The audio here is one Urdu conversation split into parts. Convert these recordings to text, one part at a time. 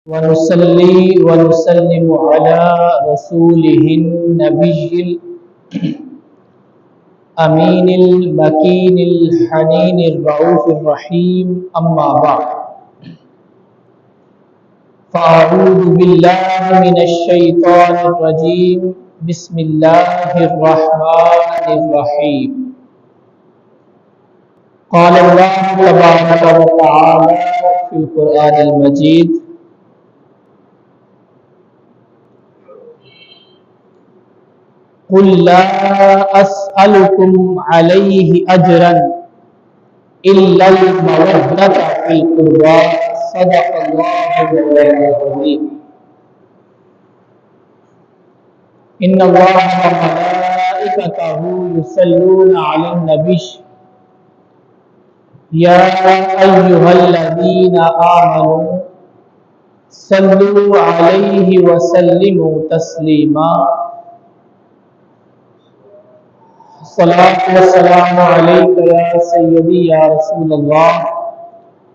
ونصلي ونسلم على رسوله النبي الأمين المكين الحنين الرؤوف الرحيم أما بعد فأعوذ بالله من الشيطان الرجيم بسم الله الرحمن الرحيم قال الله تبارك وتعالى في القرآن المجيد قل لا أسألكم عليه أجرا إلا المودة في القربى صدق الله العظيم إن الله وملائكته يصلون على النبي يا أيها الذين آمنوا صلوا عليه وسلموا تسليما الصلاة والسلام عليك يا سيدي يا رسول الله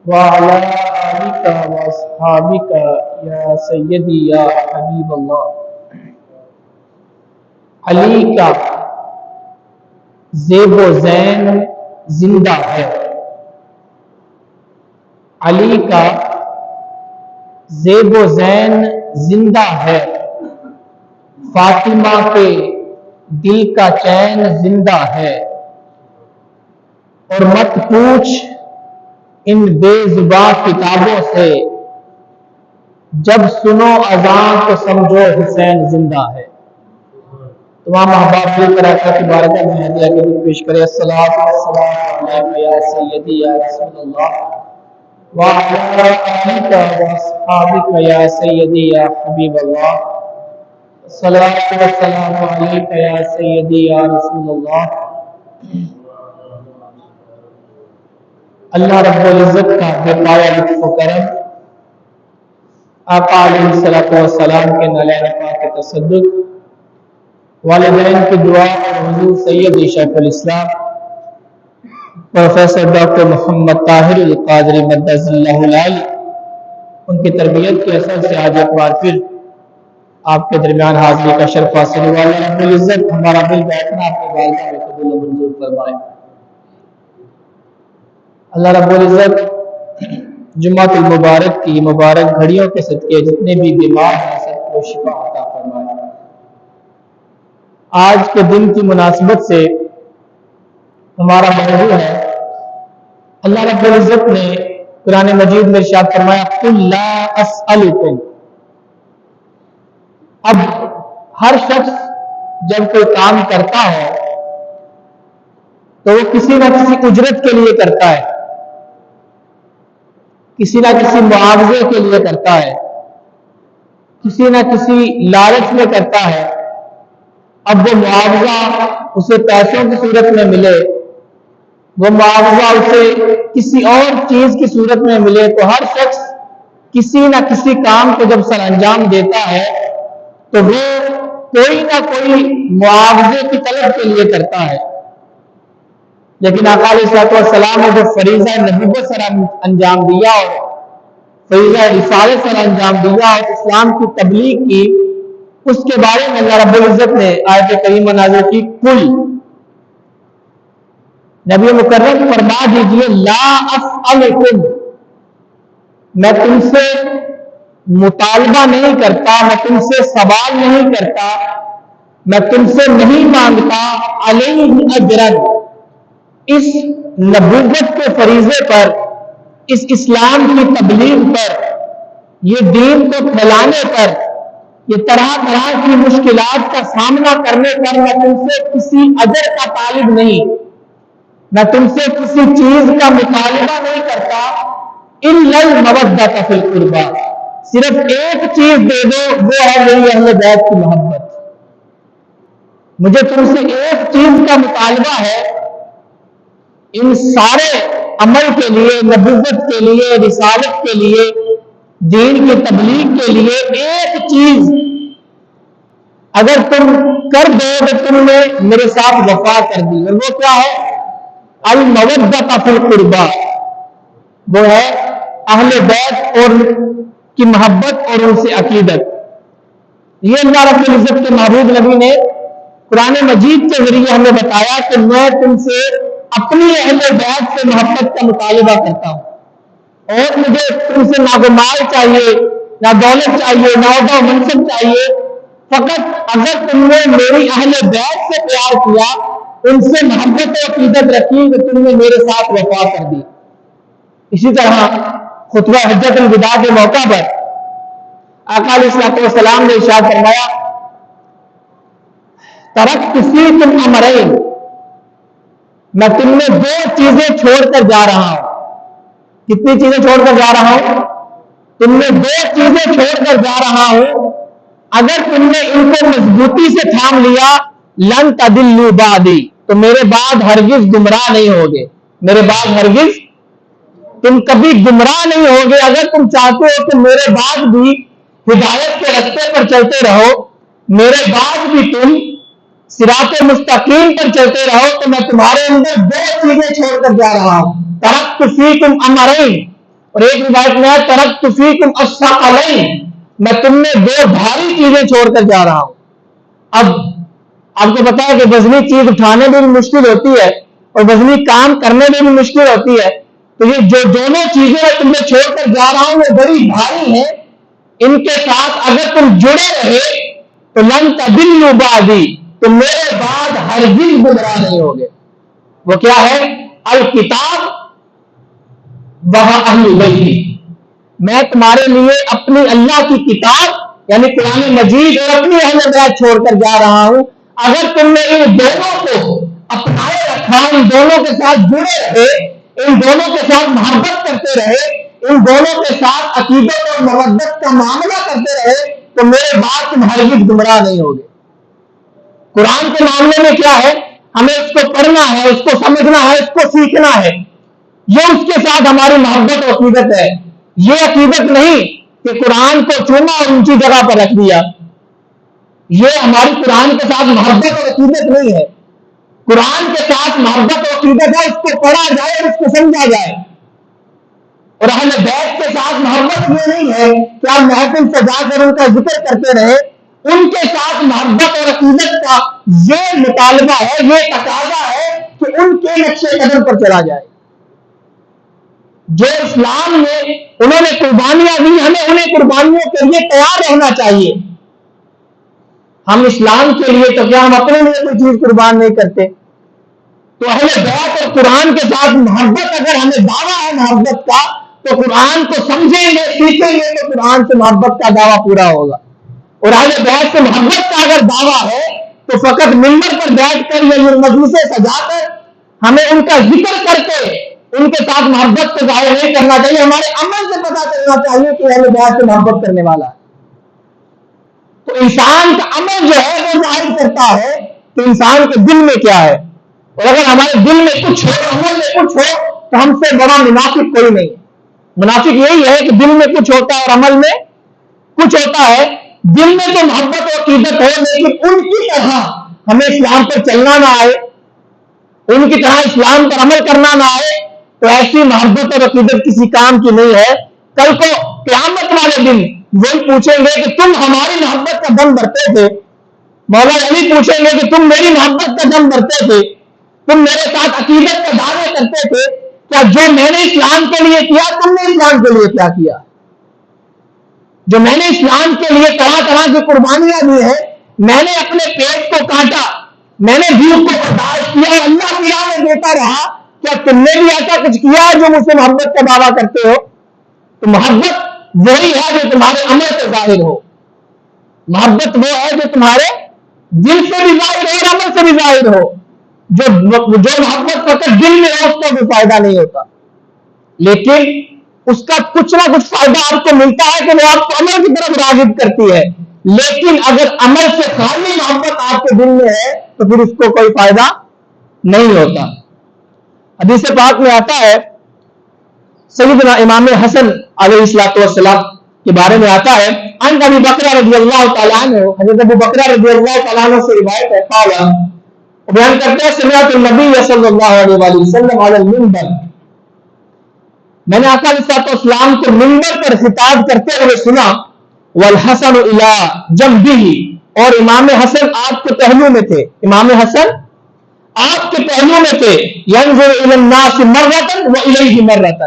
وعلى آلك وأصحابك يا سيدي يا حبيب الله علی کا زیب و زین زندہ ہے، علی کا زیب و زین زندہ ہے، فاطمہ کے دل کا چین زندہ ہے، اور مت پوچھ ان بے زباں کتابوں سے، جب سنو اذان تو سمجھو حسین زندہ ہے۔ تمام احباب مل کر آقا کی بارگاہ میں ہدیہ کے دل پیش کرے الصلاۃ والسلام علیک یا سیدی یا رسول اللہ وعلی آلک واصحابک یا سیدی یا حبیب اللہ الصلاۃ والسلام علیک یا سیدی یا رسول اللہ۔ اللہ رب العزت کا بے پایا لطف و کرم، آقا علیہ السلام کے نالین پاک کے تصدق، والدین کی دعا اور حضور سید شیخ الاسلام پروفیسر ڈاکٹر محمد طاہر القادری مدد اللہ العالی ان کی تربیت کے اثر سے آج ایک بار پھر آپ کے درمیان حاضری کا شرف حاصل ہوا۔ اللہ رب العزت ہمارا دل بیٹھنا اپنے بارگاہ میں قبول و منظور فرمائے۔ اللہ رب العزت جمعۃ المبارک کی مبارک گھڑیوں کے صدقے جتنے بھی بیمار ہیں سب کو شفا عطا فرمائے۔ آج کے دن کی مناسبت سے ہمارا موضوع ہے، اللہ رب العزت نے قرآن مجید میں ارشاد فرمایا قل لا اسألکم۔ اب ہر شخص جب کوئی کام کرتا ہے تو وہ کسی نہ کسی اجرت کے لیے کرتا ہے، کسی نہ کسی معاوضے کے لیے کرتا ہے، کسی نہ کسی لالچ میں کرتا ہے۔ اب وہ معاوضہ اسے پیسوں کی صورت میں ملے، وہ معاوضہ اسے کسی اور چیز کی صورت میں ملے، تو ہر شخص کسی نہ کسی کام کو جب سر انجام دیتا ہے تو وہ کوئی نہ کوئی معاوضے کی طلب کے لیے کرتا ہے۔ لیکن آقا علیہ السلام نے جو فریضہ نبوت سر انجام دیا اور فریضہ رسالت سر انجام دیا اور اسلام کی تبلیغ کی، اس کے بارے میں اللہ رب العزت نے آیت کریمہ نازل کی قل، نبی مکرم فرما دیجئے لا اسألکم، میں تم سے مطالبہ نہیں کرتا، میں تم سے سوال نہیں کرتا، میں تم سے نہیں مانگتا علیہ اجرا، اس نبوت کے فریضے پر، اس اسلام کی تبلیغ پر، یہ دین کو پھیلانے پر، یہ طرح طرح کی مشکلات کا سامنا کرنے پر میں تم سے کسی اجر کا طالب نہیں، میں تم سے کسی چیز کا مطالبہ نہیں کرتا الا المودۃ فی القربی، صرف ایک چیز دے دو، وہ ہے میری اہل بیت کی محبت۔ مجھے تم سے ایک چیز کا مطالبہ ہے، ان سارے عمل کے لیے، نبوت کے لیے، رسالت کے لیے، دین کی تبلیغ کے لیے ایک چیز اگر تم کر دو تو تم نے میرے ساتھ وفا کر دی، اور وہ کیا ہے؟ المودۃ فی القربی، وہ ہے اہل بیت اور کی محبت اور ان سے عقیدت. یہ اللہ رب العزت کے محبوب نبی نے قرآن مجید کے ذریعے ہمیں بتایا کہ میں تم سے اپنی اہل بیت سے محبت کا مطالبہ کرتا ہوں اور مجھے تم سے نہ مال چاہیے نہ دولت چاہیے نہ عہدہ منصب چاہیے. فقط اگر تم نے میری اہل بیت سے پیار کیا ان سے محبت و عقیدت رکھی تو تم نے میرے ساتھ وفا کر دی. اسی طرح خطبہ حجت الوداع کے موقع پر آقا علیہ الصلوۃ والسلام نے ارشاد فرمایا ترکت فیکم امرین، میں تم میں دو چیزیں چھوڑ کر جا رہا ہوں. کتنی چیزیں چھوڑ کر جا رہا ہوں؟ تم میں دو چیزیں چھوڑ کر جا رہا ہوں، اگر تم نے ان کو مضبوطی سے تھام لیا لن تضلوا بعدی، تو میرے بعد ہرگز گمراہ نہیں ہوگے. میرے بعد ہرگز تم کبھی گمراہ نہیں ہوگے. اگر تم چاہتے ہو کہ میرے بعد بھی ہدایت کے رستے پر چلتے رہو، میرے بعد بھی تم صراط مستقیم پر چلتے رہو، تو میں تمہارے اندر دو چیزیں چھوڑ کر جا رہا ہوں. ترکت فیکم امرین، اور ایک روایت میں ہے ترکت فیکم الثقلین، میں تم میں دو بھاری چیزیں چھوڑ کر جا رہا ہوں. اب آپ کو پتا ہے کہ وزنی چیز اٹھانے میں بھی مشکل ہوتی ہے اور وزنی کام کرنے میں بھی مشکل ہوتی ہے. تو یہ جو دونوں چیزیں میں تم میں چھوڑ کر جا رہا ہوں وہ بڑی بھاری ہیں. ان کے ساتھ اگر تم جڑے رہے تو لن تضلوا بعدی، تو میرے بعد ہرگز گمراہ نہیں ہوگے. وہ کیا ہے؟ الکتاب و اہل بیتی، میں تمہارے لیے اپنی اللہ کی کتاب یعنی قرآن مجید اور اپنی اہل بیت چھوڑ کر جا رہا ہوں. اگر تم نے ان دونوں کو اپنائے رکھا، ان دونوں کے ساتھ جڑے رہے، ان دونوں کے ساتھ محبت کرتے رہے، ان دونوں کے ساتھ عقیدت اور مودت کا معاملہ کرتے رہے، تو میرے بعد تم ہرگز گمراہ نہیں ہوگے. قرآن کے معاملے میں کیا ہے؟ ہمیں اس کو پڑھنا ہے، اس کو سمجھنا ہے، اس کو سیکھنا ہے. یہ اس کے ساتھ ہماری محبت و عقیدت ہے. یہ عقیدت نہیں کہ قرآن کو چوما اور اونچی جگہ پر رکھ دیا. یہ ہماری قرآن کے ساتھ محبت اور عقیدت نہیں ہے. قرآن کے ساتھ محبت اور عقیدت ہے اس کو پڑھا جائے اور اس کو سمجھا جائے. اور اہل بیت کے ساتھ محبت یہ نہیں ہے کہ آپ محفل سجا کر ان کا ذکر کرتے رہے. ان کے ساتھ محبت اور عقیدت کا یہ مطالبہ ہے، یہ تقاضا ہے کہ ان کے نقش قدم پر چلا جائے. جو اسلام میں انہوں نے قربانیاں دی، ہمیں انہیں قربانیوں کے لیے تیار رہنا چاہیے. ہم اسلام کے لیے تو کیا ہم اپنے لیے کوئی چیز قربان نہیں کرتے؟ تو اہل بیت اور قرآن کے ساتھ محبت اگر ہمیں دعویٰ ہے محبت کا، تو قرآن کو سمجھیں گے سیکھیں گے تو قرآن سے محبت کا دعویٰ پورا ہوگا. اور اہل بیت سے محبت کا اگر دعویٰ ہے تو فقط ممبر پر بیٹھ کر یا مجلسیں سجا کر ہمیں ان کا ذکر کر کے ان کے ساتھ محبت کو ظاہر نہیں کرنا چاہیے. ہمارے عمل سے پتہ چلنا چاہیے کہ اہل بیت سے محبت کرنے والا ہے. تو انسان کا عمل جو ہے وہ ظاہر کرتا ہے کہ انسان کے دل میں کیا ہے. اور اگر ہمارے دل میں کچھ ہو، عمل میں کچھ ہو، تو ہم سے بڑا منافق کوئی نہیں. منافق یہی ہے کہ دل میں کچھ ہوتا ہے اور عمل میں کچھ ہوتا ہے. دل میں تو محبت و عقیدت ہو لیکن ان کی طرح ہمیں اسلام پر چلنا نہ آئے، ان کی طرح اسلام پر عمل کرنا نہ آئے، تو ایسی محبت اور عقیدت کسی کام کی نہیں ہے. کل کو قیامت والے دن وہی پوچھیں گے کہ تم ہماری محبت کا دم بھرتے تھے. مولا علی پوچھیں گے کہ تم میری محبت کا دم بھرتے تھے، تم میرے ساتھ عقیدت کا دعوے کرتے تھے، کیا جو میں نے اسلام کے لیے کیا تم نے اسلام کے لیے کیا کیا؟ جو میں نے اسلام کے لیے طرح طرح کی قربانیاں دی ہیں، میں نے اپنے پیٹ کو کاٹا، میں نے بھوک کو برداشت کیا، اللہ کی راہ میں دیتا رہا، کیا تم نے بھی ایسا کچھ کیا جو مجھ سے محبت کا دعویٰ کرتے ہو؟ تو محبت وہی ہے جو تمہارے عمل سے ظاہر ہو. محبت وہ ہے جو تمہارے دل سے بھی ظاہر ہو اور عمل سے بھی ظاہر ہو. جو محبت فقط دل میں ہو اس کا کوئی فائدہ نہیں ہوتا، لیکن اس کا کچھ نہ کچھ فائدہ آپ کو ملتا ہے کہ وہ آپ کو عمل کی طرف راغب کرتی ہے. لیکن اگر عمل سے خالی محبت آپ کے دل میں ہے تو پھر اس کو کوئی فائدہ نہیں ہوتا. حدیث پاک میں آتا ہے، سیدنا امام حسن علیہ السلام کے بارے میں آتا ہے، ان ابی بکر رضی اللہ تعالیٰ عنہ، حضرت ابو بکر رضی اللہ تعالیٰ عنہ سے روایت ہے، قال، بیان کرتے ہیں سمعت النبی صلی اللہ علیہ وسلم علی المنبر، میں نے آقا علیہ الصلوۃ والسلام کو منبر پر خطاب کرتے ہوئے سنا والحسن الی جنبہ، اور امام حسن آپ کے پہلو میں تھے، امام حسن آپ کے پہلو میں تھے، ینظر الی الناس مرۃ والیہ مرۃ،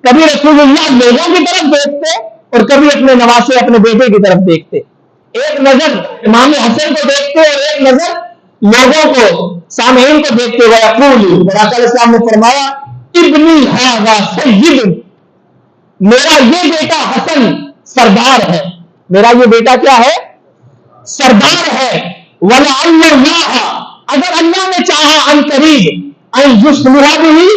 کبھی رسول اللہ لوگوں کی طرف دیکھتے اور کبھی اپنے نواسے اپنے بیٹے کی طرف دیکھتے، ایک نظر امام حسن کو دیکھتے اور ایک نظر لوگوں کو سامعین کو دیکھتے ہوئے یقول، آقا علیہ السلام نے فرمایا ابنی ھذا سید، میرا یہ بیٹا حسن سردار ہے، میرا یہ بیٹا کیا ہے؟ سردار ہے، ولعل اللہ، اگر اللہ نے چاہا ان قریب ان یصلح به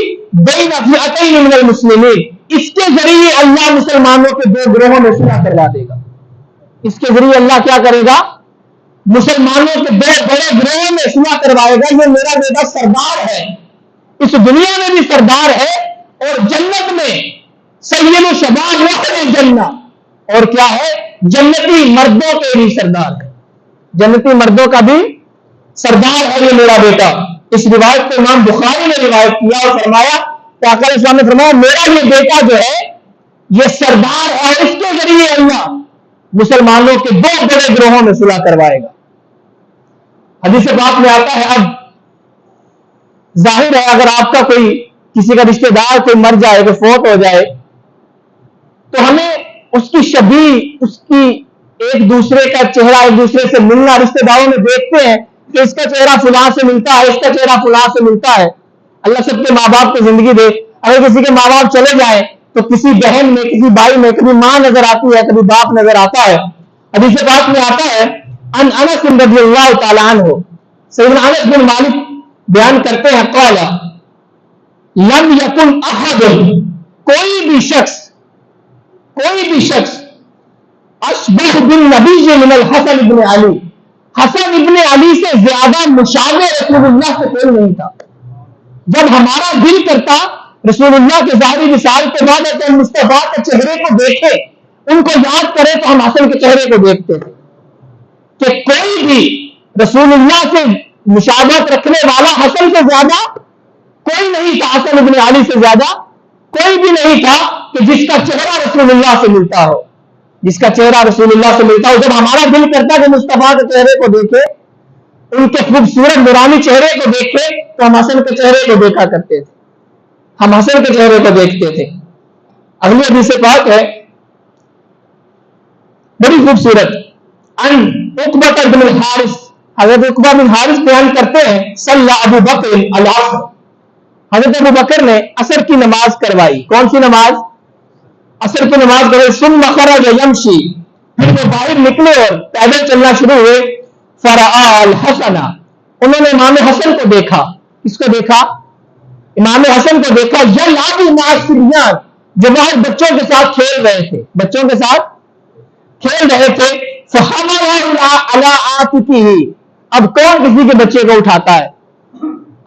بین فئتین من المسلمین، اس کے ذریعے اللہ مسلمانوں کے دو گروہوں میں صلح کروا دے گا، اس کے ذریعے اللہ کیا کرے گا؟ مسلمانوں کے دو بڑے گروہوں میں صلح کروائے گا۔ یہ میرا بیٹا سردار ہے، اس دنیا میں بھی سردار ہے اور جنت میں سید شباب اہل جنہ، اور کیا ہے؟ جنتی مردوں کے بھی سردار ہے، جنتی مردوں کا بھی سردار ہے یہ میرا بیٹا۔ اس روایت کو امام بخاری نے روایت کیا اور فرمایا کہ آقا علیہ السلام نے فرمایا میرا یہ بیٹا جو ہے یہ سردار ہے، اس کے ذریعے اللہ مسلمانوں کے دو بڑے گروہوں میں صلح کروائے گا۔ حدیث پاک میں آتا ہے، اب ظاہر ہے اگر آپ کا کوئی کسی کا رشتہ دار کوئی مر جائے، کوئی فوت ہو جائے، تو ہمیں اس کی شبیہ، اس کی ایک دوسرے کا چہرہ ایک دوسرے سے ملنا، رشتہ داروں میں دیکھتے ہیں کہ اس کا چہرہ فلاں سے ملتا ہے، اس کا چہرہ فلاں سے ملتا ہے۔ اللہ سب کے ماں باپ کو زندگی دے، اگر کسی کے ماں باپ چلے جائیں تو کسی بہن میں، کسی بھائی میں کبھی ماں نظر آتی ہے، کبھی باپ نظر آتا ہے۔ حدیث پاک میں آتا ہے ان انس رضی اللہ تعالیٰ عنہ، سیدنا انس بن مالک بیان کرتے ہیں قال لم یکن احد، کوئی بھی شخص اشبہ بالنبی من الحسن ابن علی، حسن ابن علی سے زیادہ مشابہ رسول اللہ سے کوئی نہیں تھا۔ جب ہمارا دل کرتا رسول اللہ کے ظاہری مثال کے بعد اپنے مصطفیٰ کے چہرے کو دیکھے، ان کو یاد کرے، تو ہم حسن کے چہرے کو دیکھتے تھے کہ کوئی بھی رسول اللہ سے مشابہت رکھنے والا حسن سے زیادہ کوئی نہیں تھا، حسن ابن علی سے زیادہ کوئی بھی نہیں تھا کہ جس کا چہرہ رسول اللہ سے ملتا ہو، جس کا چہرہ رسول اللہ سے ملتا ہو۔ جب ہمارا دل کرتا کہ مصطفیٰ کے چہرے کو دیکھے، ان کے خوبصورت نورانی چہرے کو دیکھے، تو ہم حسن کے چہرے کو دیکھا کرتے تھے، ہم حسن کے چہرے کو دیکھتے تھے۔ اگلی حدیث پاک ہے بڑی خوبصورت، ان عقبہ بن الحارث، حضرت عقبہ بن حارث بیان کرتے ہیں صلی ابو بکر العصر، حضرت ابو بکر نے عصر کی نماز کروائی۔ کون سی نماز؟ عصر کی نماز کروائی۔ ثم خرج یمشی، پھر وہ باہر نکلے اور پیدل چلنا شروع ہوئے۔ فرآ الحسن، انہوں نے امام حسن کو دیکھا۔ کس کو دیکھا؟ امام حسن کو دیکھا، یلعب مع الصبیان، جو باہر بچوں کے ساتھ کھیل رہے تھے، بچوں کے ساتھ کھیل رہے تھے۔ فحملہ علی عاتقہ، اب کون کسی کے بچے کو اٹھاتا ہے؟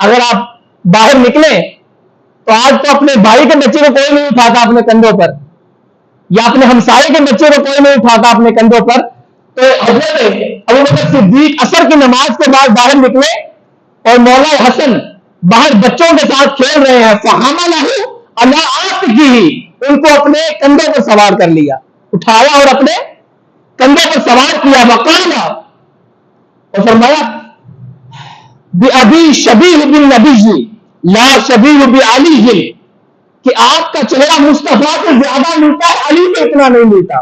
اگر آپ باہر نکلے تو آج تو اپنے بھائی کے بچے کو کوئی نہیں اٹھاتا اپنے کندھوں پر، یا اپنے ہمسائے کے بچے کو کوئی نہیں اٹھاتا اپنے کندھوں پر۔ تو حضرت ابوبکر صدیق عصر کی نماز کے بعد باہر نکلے اور مولا حسن باہر بچوں کے ساتھ کھیل رہے ہیں۔ فحملہ علی عاتقہ، ان کو اپنے کندھوں پر سوار کر لیا، اٹھایا اور اپنے کندھوں پر سوار کیا۔ وقال، اور فرمایا بِأَبِي شَبِیہُ بِالنَّبِیِّ لا شبیہ بعلی، کہ آپ کا چہرہ مصطفیٰ سے زیادہ ملتا ہے، علی سے اتنا نہیں ملتا۔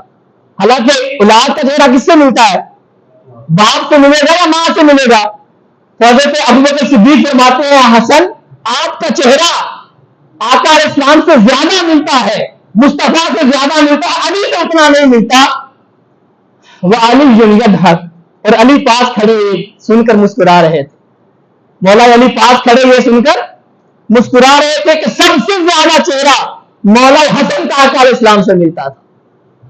حالانکہ اولاد کا چہرہ کس سے ملتا ہے؟ باپ سے ملے گا یا ماں سے ملے گا؟ تو حضرت ابوبکر صدیق فرماتے ہیں حسن آپ کا چہرہ آقا علیہ السلام سے زیادہ ملتا ہے، مصطفیٰ سے زیادہ ملتا ہے، علی سے اتنا نہیں ملتا۔ وعلی یضحک، اور علی پاس کھڑے سن کر مسکرا رہے تھے، مولا علی پاس کھڑے ہوئے سن کر مسکرا رہے تھے کہ سب سے زیادہ چہرہ مولا حسن کا آقا علیہ السلام سے ملتا تھا،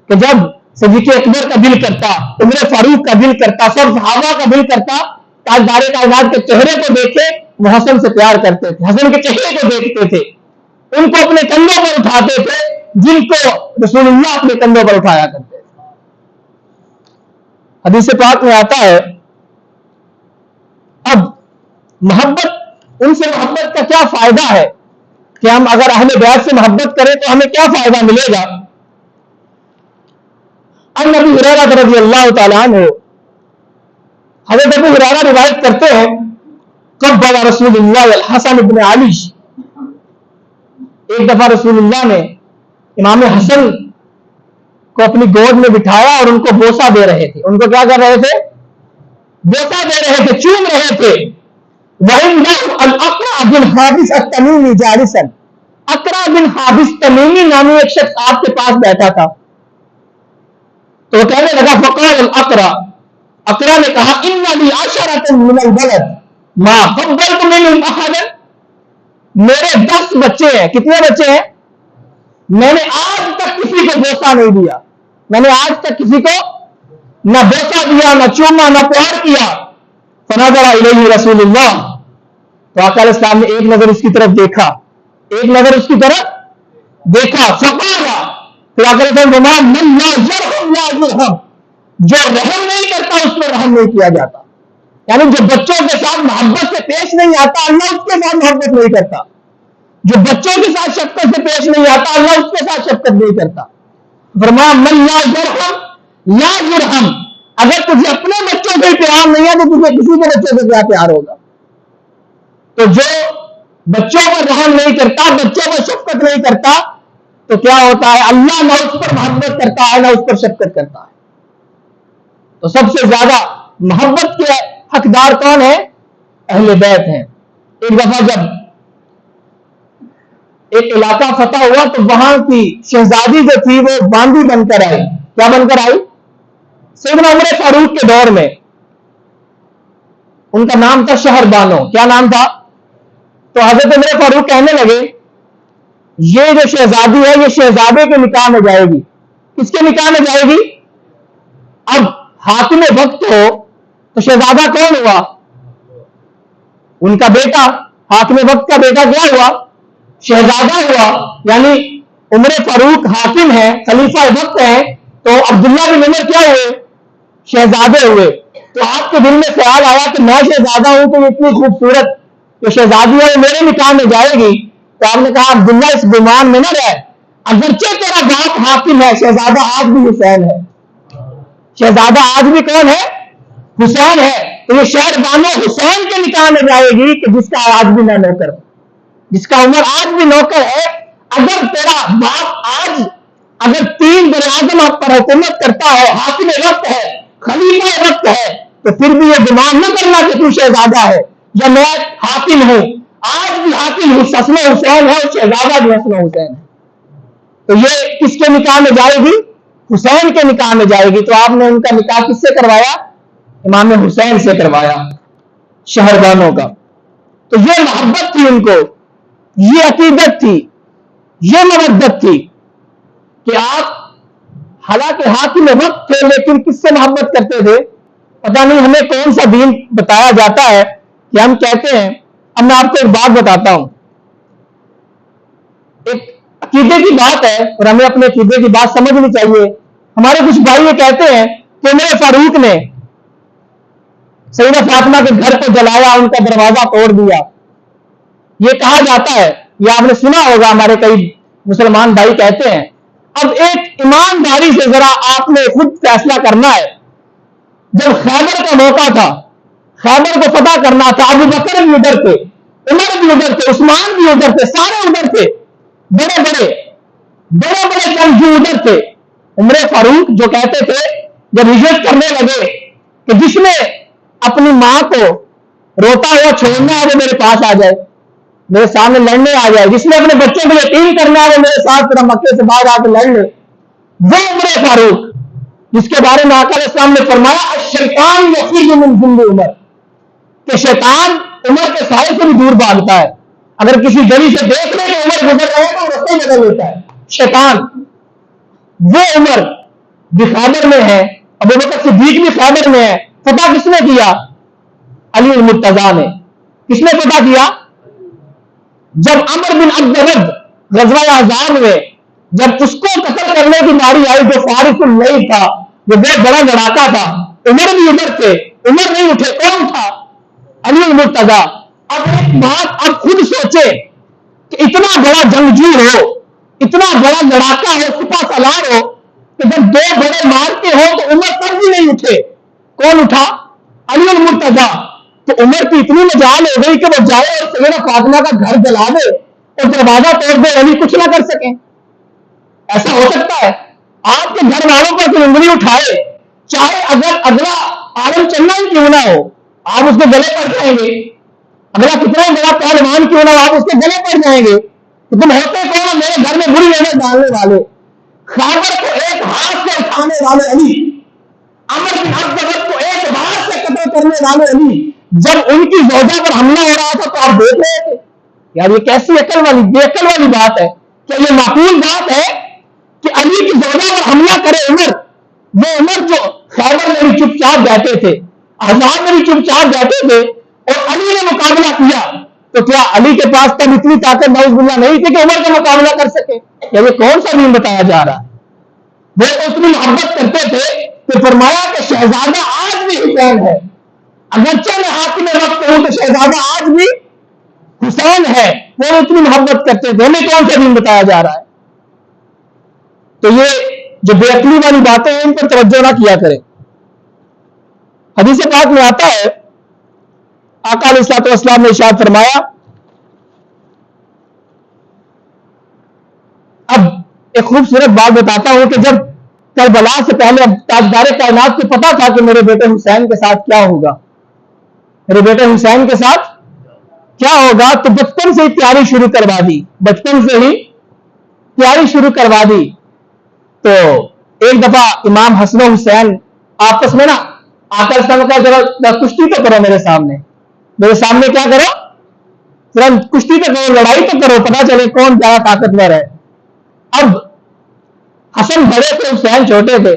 کہ جب صدیق اکبر کا دل کرتا، عمر فاروق کا دل کرتا، سب صحابہ کا دل کرتا تاجدار کائنات کے چہرے کو دیکھے، وہ حسن سے پیار کرتے تھے، حسن کے چہرے کو دیکھتے تھے، ان کو اپنے کندھوں پر اٹھاتے تھے جن کو رسول اللہ اپنے کندھوں پر اٹھایا کرتے تھے۔ حدیث پاک میں آتا ہے اب محبت، ان سے محبت کا کیا فائدہ ہے؟ کہ ہم اگر اہل بیت سے محبت کریں تو ہمیں کیا فائدہ ملے گا. ان ابی ہریرہ رضی اللہ تعالیٰ عنہ، حضرت ابو ہریرہ روایت کرتے ہیں قبل رسول اللہ الحسن ابن علی، ایک دفعہ رسول اللہ نے امام حسن کو اپنی گود میں بٹھایا اور ان کو بوسہ دے رہے تھے. ان کو کیا کر رہے تھے؟ بوسہ دے رہے تھے، چوم رہے تھے. وَإِنَّهُ الْأَقْرَعَ بِنْ حَابِسَ التَّمِيمِي جَالِسًا، اقرع بن حابس تمیمی نامی ایک شخص آپ کے پاس بیٹھا تھا. تو وہ کہنے لگا فقال الاقرع، اقرع نے کہا ان لی عشرۃ من الولد ما فضلت منهم احدا، میرے 10 بچے ہیں. کتنے بچے ہیں؟ میں نے آج تک کسی کو بوسہ نہیں دیا، میں نے آج تک کسی کو نہ بوسہ دیا، نہ چوما، نہ پیار کیا. فنظر الیہ رسول اللہ، تو آقا علیہ السلام نے ایک نظر اس کی طرف دیکھا، ایک نظر اس کی طرف دیکھا. فقال، پھر آقا علیہ السلام فرمایا من لا یرحم لا یرحم، جو رحم نہیں کرتا اس میں رحم نہیں کیا جاتا. یعنی جو بچوں کے ساتھ محبت سے پیش نہیں آتا اللہ اس کے ساتھ محبت نہیں کرتا، جو بچوں کے ساتھ شفقت سے پیش نہیں آتا اللہ اس کے ساتھ شفقت نہیں کرتا. فرمایا من لا یرحم لا یرحم، اگر تجھے اپنے بچوں سے پیار نہیں ہے تو تجھے کسی کے بچوں سے کیا پیار ہوگا. تو جو بچوں پر رحم نہیں کرتا، بچوں پر شفقت نہیں کرتا، تو کیا ہوتا ہے؟ اللہ نہ اس پر محبت کرتا ہے نہ اس پر شفقت کرتا ہے. تو سب سے زیادہ محبت کے حقدار کون ہے؟ اہل بیت ہیں. ایک دفعہ جب ایک علاقہ فتح ہوا تو وہاں کی شہزادی جو تھی وہ باندی بن کر آئی. کیا بن کر آئی؟ سیدنا عمر فاروق کے دور میں. ان کا نام تھا شہر بانو. کیا نام تھا؟ تو حضرت عمر فاروق کہنے لگے یہ جو شہزادی ہے یہ شہزادے کے نکاح میں جائے گی. کس کے نکاح میں جائے گی؟ اب حاکم وقت ہو تو شہزادہ کون ہوا؟ ان کا بیٹا. حاکم وقت کا بیٹا کیا ہوا؟ شہزادہ ہوا. یعنی عمر فاروق حاکم ہے، خلیفہ وقت ہے، تو عبداللہ بن عمر کیا ہوئے؟ شہزادے ہوئے. تو آپ کے دل میں خیال آیا کہ میں شہزادہ ہوں تو اتنی خوبصورت جو شہزادی ہے وہ میرے نکاح میں جائے گی. تو آپ نے کہا عبداللہ اس گمان میں نہ رہے، اگرچہ تیرا باپ حاکم ہے شہزادہ آج بھی حسین ہے. شہزادہ آج بھی کون ہے؟ حسین ہے. تو یہ شہر بانو حسین کے نکاح میں جائے گی کہ جس کا آج بھی نہ نوکر، جس کا عمر آج بھی نوکر ہے. اگر تیرا باپ آج اگر 3 براعظم پر حکومت کرتا ہے، حاکم وقت ہے، خلیفہ وقت ہے، تو پھر بھی یہ گمان نہ کرنا کہ تو شہزادہ ہے یا میں حاکم ہوں. آج بھی حاکم حسن حسین ہے اور شہزادہ بھی حسن حسین ہے. تو یہ کس کے نکاح میں جائے گی؟ حسین کے نکاح میں جائے گی. تو آپ نے ان کا نکاح کس سے کروایا؟ امام حسین سے کروایا، شہربانوں کا. تو یہ محبت تھی ان کو، یہ عقیدت تھی، یہ مودت تھی کہ آپ حالانکہ حاکم وقت تھے لیکن کس سے محبت کرتے تھے؟ پتہ نہیں ہمیں کون سا دین بتایا جاتا ہے کہ ہم کہتے ہیں. اب میں آپ کو ایک بات بتاتا ہوں، ایک عقیدے کی بات ہے اور ہمیں اپنے عقیدے کی بات سمجھنی چاہیے. ہمارے کچھ بھائی یہ کہتے ہیں کہ عمر فاروق نے سیدہ فاطمہ کے گھر کو جلایا، ان کا دروازہ توڑ دیا. یہ کہا جاتا ہے، یہ آپ نے سنا ہوگا، ہمارے کئی مسلمان بھائی کہتے ہیں. اب ایک ایمانداری سے ذرا آپ نے خود فیصلہ کرنا ہے. جب خیبر کا موقع تھا، خیبر کو فتح کرنا تھا، ابو بکر بھی ادھر تھے، عمر بھی ادھر تھے، عثمان بھی ادھر تھے، سارے ادھر تھے، بڑے بڑے جنگجو ادھر تھے. عمر فاروق جو کہتے تھے جب ہجرت کرنے لگے کہ جس نے اپنی ماں کو روتا ہوا چھوڑنا ہے وہ میرے پاس آ جائے، میرے سامنے لڑنے آ جائے. جس نے اپنے بچوں کو یتیم کرنا ہے وہ میرے ساتھ پھر مکے سے باہر آ کے لڑ لے. وہ عمر فاروق جس کے بارے میں آقا علیہ السلام نے فرمایا الشیطان یفر من جند عمر، کہ شیطان عمر کے سائے سے بھی دور بھاگتا ہے. اگر کسی گلی سے دیکھ لے کہ عمر گزر رہے تو رستے بدل لیتا ہے شیطان. وہ عمر بھی خیبر میں ہے، ابوبکر صدیق بھی خیبر میں ہے. فتح کس نے کیا؟ علی المرتضیٰ نے. کس نے فتح کیا؟ جب عمر بن عبد ود غزوہ احزاب میں جب اس کو قتل کرنے کی باری آئی، جو فارس اللیل تھا، جو بہت بڑا لڑاکا تھا، عمر بھی ادھر تھے، عمر نہیں اٹھے. کون تھا؟ علی المرتضیٰ. اب ایک بات اب خود سوچے کہ اتنا بڑا جنگجو ہو, اتنا بڑا لڑاکا ہو, سپہ سالار ہو, کہ جب دو بڑے مارتے ہو تو عمر پر بھی نہیں اٹھے. کون اٹھا؟ علی المرتضیٰ. تو عمر کی اتنی مجال ہو گئی کہ وہ جائے اور سیدہ فاطمہ کا گھر جلا دے اور دروازہ توڑ دے, علی کچھ نہ کر سکیں. ایسا ہو سکتا ہے؟ آپ کے گھر والوں پر کوئی انگلی اٹھائے, چاہے اگر اگلا عالم چلنا ہی کیوں نہ ہو, آپ اس کے گلے پڑ جائیں گے. اگلا کتنا بڑا پہلوان کیوں نہ ہو, آپ اس کے گلے پڑ جائیں گے. تو تم ہوتے کون؟ میرے گھر میں بری نظر ڈالنے والے, خیبر کو ایک ہاتھ سے اٹھانے والے علی, عمر بن عبد کو ایک ہاتھ سے قتل کرنے والے علی. جب ان کی زوجہ پر حملہ ہو رہا تھا تو آپ دیکھ رہے تھے. یار یہ کیسی عقل والی بے عقل والی بات ہے؟ کیا یہ معقول بات ہے کہ علی کی زوجہ پر حملہ کرے عمر؟ وہ عمر جو خیبر میں بھی چپ چاپ بیٹھے تھے, احزاب میں بھی چپ چاپ بیٹھے تھے, اور علی نے مقابلہ کیا, تو کیا علی کے پاس تب اتنی طاقت نعوذ باللہ نہیں تھی کہ عمر کا مقابلہ کر سکے؟ یا یہ کون سا دین بتایا جا رہا ہے؟ وہ اتنی محبت کرتے تھے کہ فرمایا کہ شہزادہ آج بھی حسین ہے, اگرچہ میں حاکم وقت ہوں تو شہزادہ آج بھی حسین ہے. وہ اتنی محبت کرتے تھے, ہمیں کون سا دین بتایا جا رہا ہے؟ تو یہ جو بے عقلی والی باتیں ہیں ان پر توجہ نہ کیا کریں. حدیث پاک میں آتا ہے, آقا علیہ الصلوۃ والسلام نے ارشاد فرمایا, اب ایک خوبصورت بات بتاتا ہوں کہ جب کربلا سے پہلے تاجدار کائنات کو پتا تھا کہ میرے بیٹے حسین کے ساتھ کیا ہوگا, میرے بیٹے حسین کے ساتھ کیا ہوگا, تو بچپن سے ہی تیاری شروع کروا دی, بچپن سے ہی تیاری شروع کروا دی. تو ایک دفعہ امام حسن و حسین آپس میں نا آ کر کا ذرا کشتی تو کرو میرے سامنے کیا کرو, ذرا کشتی تو کرو, لڑائی تو کرو, پتا چلے کون زیادہ طاقتور ہے. اب حسن بڑے تھے, حسین چھوٹے تھے,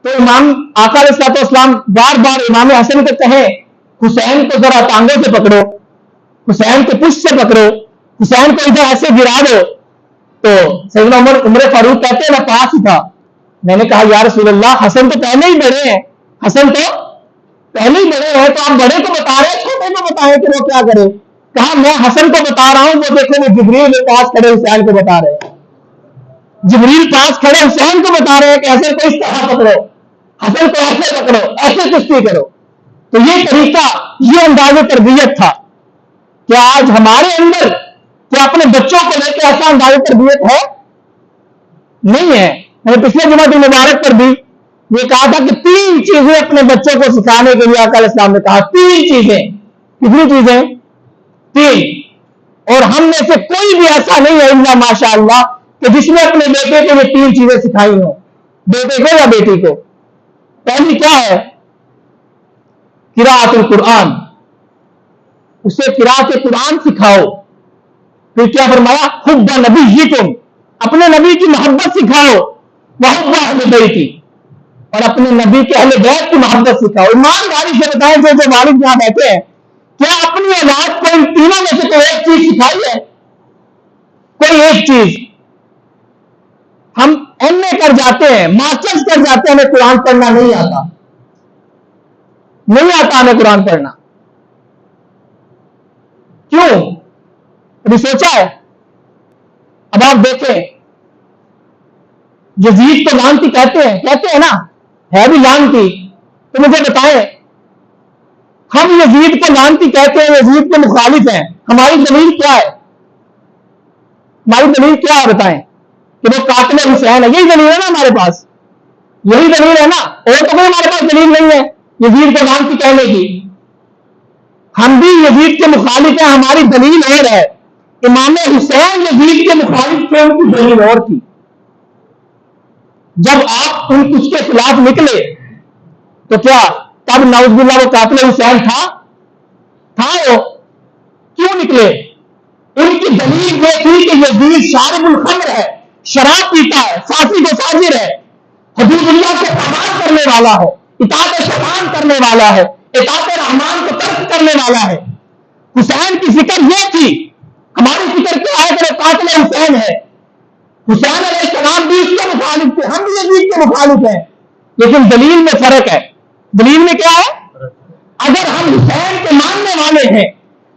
تو امام آقا علیہ الصلوۃ والسلام بار بار امام حسن کو کہیں حسین کو ذرا ٹانگوں سے پکڑو, حسین کو پشت سے پکڑو, حسین کو ادھر ایسے گرا دو. تو سیدنا عمر فاروق کہتے ہیں میں پاس ہی تھا, میں نے کہا یا رسول اللہ حسن تو پہلے ہی بڑے ہیں, حسن تو پہلے ہی بڑے ہیں, تو آپ بڑے کو بتا رہے ہیں چھوٹے کو بتائیں کہ وہ کیا کرے. کہا میں حسن کو بتا رہا ہوں, وہ دیکھو وہ جبریل پاس کھڑے حسین کو بتا رہے ہیں, جبریل پاس کھڑے حسین کو بتا رہے ہیں کہ ایسے کو اس طرح پکڑو, حسن کو ایسے پکڑو, ایسے کشتی کرو. تو یہ طریقہ, یہ انداز تربیت تھا. کیا آج ہمارے اندر کیا اپنے بچوں کو لے کے ایسا انداز تربیت ہے؟ نہیں ہے. میں نے پچھلے جمعہ مبارک پر بھی یہ کہا تھا کہ 3 چیزیں اپنے بچوں کو سکھانے کے لیے آقا علیہ السلام نے کہا, 3 چیزیں. کتنی چیزیں؟ 3. اور ہم میں سے کوئی بھی ایسا نہیں ہے الا ماشاء اللہ کہ جس نے اپنے بیٹے کو یہ 3 چیزیں سکھائی ہوں, بیٹے کو یا بیٹی کو. پہلی کیا ہے؟ قراءۃ القرآن, اسے قراءۃ قرآن سکھاؤ. پھر کیا فرمایا؟ حب نبیکم, اپنے نبی کی محبت سکھاؤ. وحب اہل بیتی, اور اپنے نبی کے اہل بیت کی محبت سکھاؤ. ایمانداری سے بتائیں جو والد یہاں بیٹھے ہیں, کیا اپنی اولاد کو ان تینوں میں سے کوئی ایک چیز سکھائی ہے؟ کوئی ایک چیز. ہم ایم اے کر جاتے ہیں, ماسٹرز کر جاتے ہیں, ہمیں قرآن پڑھنا نہیں آتا, نہیں آتا ہمیں قرآن پڑھنا. کیوں؟ ابھی سوچا ہے؟ اب آپ دیکھیں, یزید تو لعنتی کہتے ہیں نا, ہے بھی لعنتی. تو مجھے بتائیں, ہم یزید کو لعنتی کہتے ہیں, یزید کے مخالف ہیں, ہماری دلیل کیا ہے؟ ہماری دلیل کیا ہے بتائیں؟ کہ وہ قاتل حسین ہے, یہی دلیل ہے نا ہمارے پاس, یہی دلیل ہے نا, اور تو کوئی ہمارے پاس دلیل نہیں ہے یزید کو لعنتی کہنے کی. ہم بھی یزید کے مخالف ہیں, ہماری دلیل اور ہے. امام حسین یزید کے مخالف تھے, ان کی دلیل اور تھی. جب آپ ان کچھ کے خلاف نکلے تو کیا تب نعوذ باللہ وہ قاتل حسین تھا؟ وہ کیوں نکلے؟ ان کی دلیل یہ تھی کہ یزید شارب الخمر ہے, شراب پیتا ہے, فاسق و فاجر ہے, حدود اللہ سے پامال کرنے والا ہے, اطاعت شیطان کرنے والا ہے, اطاعت رحمان کو ترک کرنے والا ہے. حسین کی فکر یہ تھی. ہماری فکر کیا ہے کہ وہ قاتل حسین ہے. حسین علیہ السلام بھی اس کے مخالف تھے, ہم بھی یزید کے مخالف ہیں, لیکن دلیل میں فرق ہے. دلیل میں کیا ہے؟ اگر ہم حسین کے ماننے والے ہیں,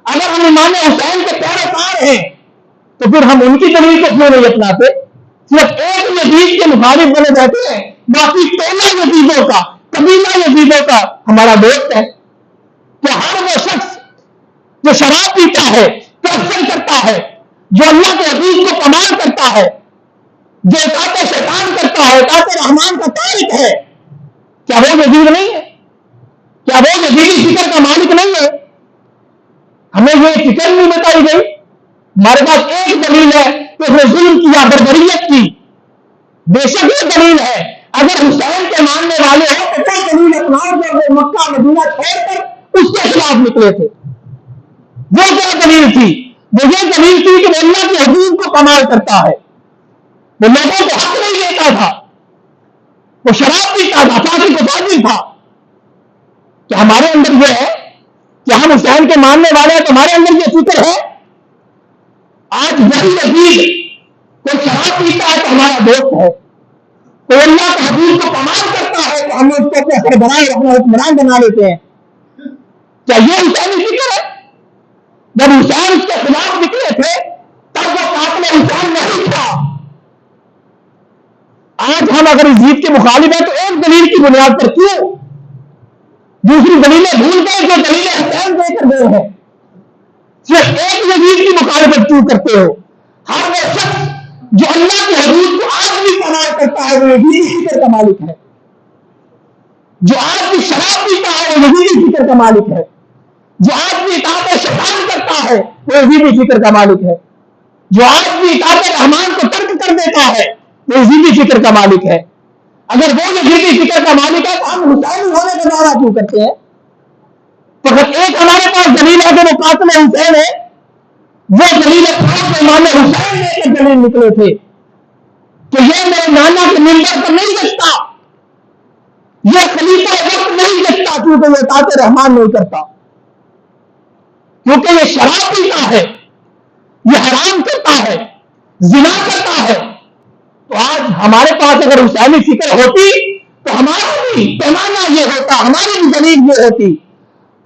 اگر ہم امام حسین کے پیروکار ہیں, تو پھر ہم ان کی دلیل کو کیوں نہیں اپناتے؟ صرف ایک یزید کے مخالف بنے رہتے ہیں، باقی ٹولہ یزیدوں کا، قبیلہ یزیدوں کا ہمارا دوست ہے۔ کہ ہر وہ شخص جو شراب پیتا ہے، کرپشن کرتا ہے، جو اللہ کے حبیب کو کمال کرتا ہے، جو اطاعت شیطان کرتا ہے، اطاعت رحمان کا تارک ہے، کیا وہ یزید نہیں ہے؟ کیا وہ یزیدی فکر کا مالک نہیں ہے؟ ہمیں یہ فکر نہیں بتائی گئی۔ ہمارے پاس ایک دلیل ہے کہ اس نے ظلم کیا، بربریت کی، بے شک یہ دلیل ہے۔ اگر حسین کے ماننے والے ہو تو کیا دلیل اپناؤ جو وہ مکہ مدینہ چھوڑ کر اس کے خلاف نکلے تھے؟ وہ کیا دلیل تھی؟ وہ یہ دلیل تھی کہ وہ اللہ کے حبیب کو کمال کرتا ہے، وہ لوگوں کو حق نہیں دیتا تھا، وہ شراب پیتا تھا، فاسق و فاجر تھا۔ کہ ہمارے اندر یہ ہے کہ ہم حسین کے ماننے والے ہیں، تو ہمارے اندر یہ فکر ہے؟ آج وہی یزید کوئی شراب پیتا ہے تو ہمارا دوست ہے، کوئی اللہ کے حبیب کو کمال کرتا ہے تو ہم اس کو اپنے سربراہ اپنا حکمران بنا لیتے ہیں۔ کیا یہ حسینی فکر ہے؟ جب حسین اس کے خلاف نکلے تھے تب وہ قاتل حسین نہیں تھا۔ آج ہم اگر اس جیت کے مخالف ہیں تو ایک دلیل کی بنیاد پر کیوں دوسری دلیلیں بھول گئے جو دلیلیں حسین دے کر گئے ہیں؟ صرف ایک یزید کی مخالفت کیوں کرتے ہو؟ ہر وہ شخص جو اللہ کے حبیب کو آج بھی کمال کرتا ہے وہ یزیدی فکر کا مالک ہے، جو آج بھی شراب پیتا ہے وہ یزیدی فکر کا مالک ہے، جو آج بھی اطاعت شیطان کرتا ہے وہ یزیدی فکر کا مالک ہے، جو آج بھی اطاعت رحمان کو ترک کر دیتا ہے وہ یزیدی فکر کا مالک ہے۔ اگر وہ یزیدی فکر کا مالک ہے تو ہم حسین ہونے کا دعویٰ کیوں کرتے ہیں؟ فقط ایک ہمارے پاس دلیل ہے کہ وہ قاتل حسین ہے، وہ دلیل خاص امام حسین لے کر دلیل نکلے تھے کہ یہ میرے نانا کے منبر پر نہیں جچتا، یہ خلیفہ وقت نہیں جچتا، کیونکہ یہ اطاعت رحمان نہیں کرتا، کیونکہ یہ شراب پیتا ہے، یہ حرام کرتا ہے، زنا کرتا ہے۔ تو آج ہمارے پاس اگر حسینی فکر ہوتی تو ہمارا بھی پیمانہ یہ ہوتا، ہماری بھی دلیل یہ ہوتی،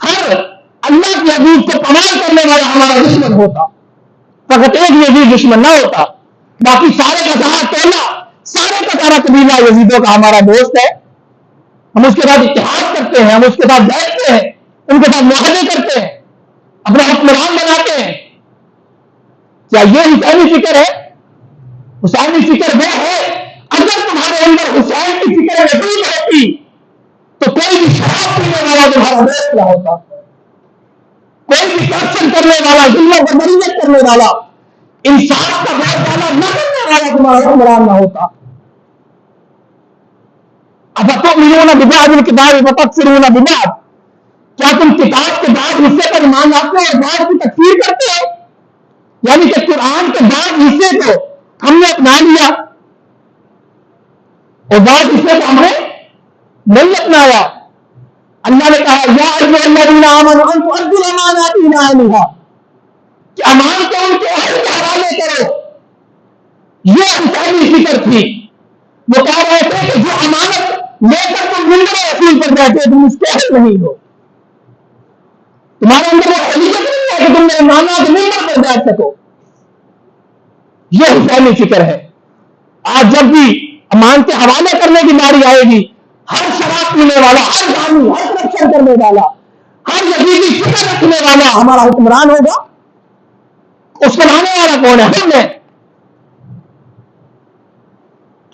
ہر اللہ کے حبیب کو کمال کرنے والا ہمارا دشمن ہوتا، فقط ایک یزید دشمن نہ ہوتا، باقی سارے کا سارا ٹولہ، سارے کا سارا قبیلہ یزیدوں کا ہمارا دوست ہے۔ ہم اس کے ساتھ اتحاد کرتے ہیں، ہم اس کے ساتھ بیٹھتے ہیں، ان کے ساتھ معاہدے کرتے ہیں، اپنا حکمران بناتے ہیں۔ کیا یہ حسینی فکر ہے؟ حسینی فکر وہ ہے اگر تمہارے اندر حسین کی فکر موجود ہوتی تو کوئی بھی شراب پینے والا تمہارا دوست نہ ہوتا، کوئی بھی کرپشن کرنے والا، ظلم و بربریت کرنے والا، انصاف کا بہت زیادہ نہ کرنے والا تمہارا حکمران نہ ہوتا۔ افتؤمنون ببعض الکتاب وتکفرون ببعض، کیا تم کتاب کے بعض حصے پر ایمان لاتے ہو اور بعض کی تکفیر کرتے ہو؟ یعنی کہ قرآن کے بعض حصے کو ہم نے اپنا لیا اور بعض حصے کو ہم نے نہیں اپنایا۔ اللہ نے کہا یا ایھا الذین آمنوا ان تؤدوا الامانات الی اہلھا، کہ امان کو ان کے اہل کے حوالے کرو۔ یہ حسینی فکر تھی۔ وہ کہہ رہے تھے کہ جو امانت لے کر تم منبر رسول پر بیٹھے تم اس کے اہل نہیں ہو، تمہارے اندر وہ خلیقت نہیں ہے کہ تم میرے نانا کے منبر پر بیٹھ سکو۔ یہ حسینی فکر ہے۔ آج جب بھی امان کے حوالے کرنے کی باری آئے گی، ہر شراب پینے والا، ہر زانی، ہر کرپشن کرنے والا، ہر یزیدی فکر رکھنے والا ہمارا حکمران ہوگا۔ اس کو لانے والا کون ہے؟ ہم نے۔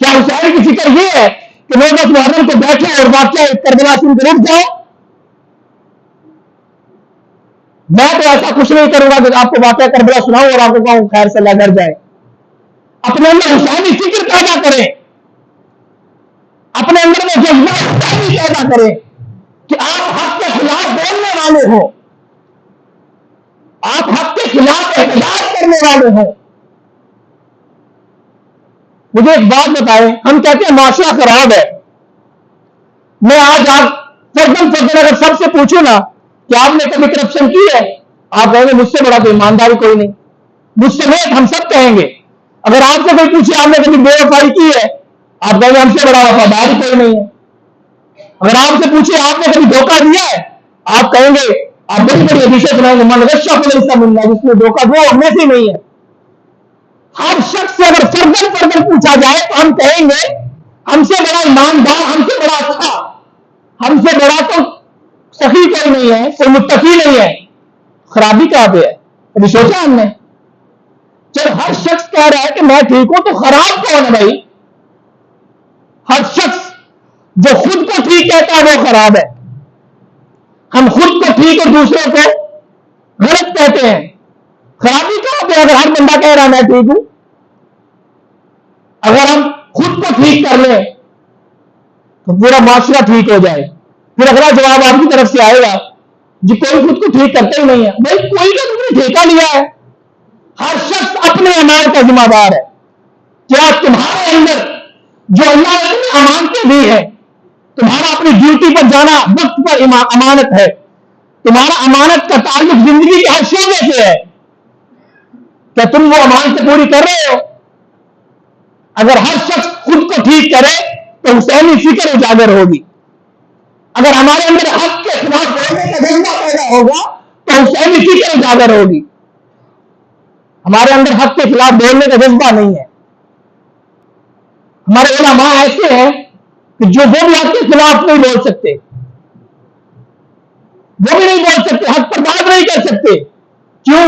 کیا حسین کی فکر یہ ہے کہ لوگ اس محرم کو بیٹھے اور واقعہ کربلا سن کے رک جاؤ؟ میں تو ایسا کچھ نہیں کروں گا کہ آپ کو واقعہ کربلا سناؤں اور آپ کو کہوں خیر سے اللہ گھر جائے۔ اپنے اندر حسینی فکر پیدا کریں، اپنے اندر میں جذبہ حسینی پیدا کریں کہ آپ حق کے خلاف بولنے والے ہو، آپ حق کے خلاف احتجاج کرنے والے ہو۔ مجھے ایک بات بتائیں، ہم کہتے ہیں معاشرہ خراب ہے۔ میں آج آپ فردن اگر سب سے پوچھوں نا کہ آپ نے کبھی کرپشن کی ہے، آپ کہیں گے مجھ سے بڑا تو ایمانداری کوئی نہیں، مجھ سے نہیں، ہم سب کہیں گے۔ اگر آپ سے کوئی پوچھے آپ نے کبھی بے وفائی کی ہے، آپ کہیں گے ہم سے بڑا وفادار کوئی نہیں ہے۔ اگر آپ سے پوچھے آپ نے کبھی دھوکہ دیا ہے، آپ کہیں گے، آپ بڑی بڑی حدیثیں سنائیں گے من غش فلیس منا، جس نے دھوکہ دیا ہم میں سے نہیں ہے۔ ہر شخص سے اگر فردن فردن پوچھا جائے تو ہم کہیں گے ہم سے بڑا ایماندار، ہم سے بڑا اچھا، ہم سے بڑا تو سخی کوئی نہیں ہے، کوئی متقی نہیں ہے. خرابی کہاں پہ ہے؟ کبھی سوچا ہم نے؟ جب ہر شخص کہہ رہا ہے کہ میں ٹھیک ہوں تو خراب کون ہے بھائی؟ ہر شخص جو خود کو ٹھیک کہتا ہے وہ خراب ہے. ہم خود کو ٹھیک اور دوسروں کو غلط کہتے ہیں. خرابی کہاں پہ؟ اگر ہر بندہ کہہ رہا ہے میں ٹھیک ہوں. اگر ہم خود کو ٹھیک کر لیں تو پورا معاشرہ ٹھیک ہو جائے. پھر اگلا جواب آپ کی طرف سے آئے گا جی کوئی خود کو ٹھیک کرتا ہی نہیں ہے. بھائی کوئی کا تم نے ٹھیکہ لیا ہے؟ ہر شخص اپنے امان کا ذمہ دار ہے. کیا تمہارے اندر جو اللہ نے تمہیں امانتیں دی ہے، تمہارا اپنی ڈیوٹی پر جانا وقت پر امانت ہے، تمہارا امانت کا تعلق زندگی کے ہر شعبے سے ہے، کیا تم وہ امانتیں پوری کر رہے ہو؟ اگر ہر شخص خود کو ٹھیک کرے تو حسینی فکر اجاگر ہوگی. اگر ہمارے اندر حق کے خلاف بولنے کا جذبہ پیدا ہوگا تو حسینی فکر اجاگر ہوگی. ہمارے اندر حق کے خلاف بولنے کا جذبہ نہیں ہے. ہمارے علماء ایسے ہیں کہ جو وہ بھی حق کے خلاف نہیں بول سکتے، وہ بھی نہیں بول سکتے، حق پر بات نہیں کر سکتے. کیوں؟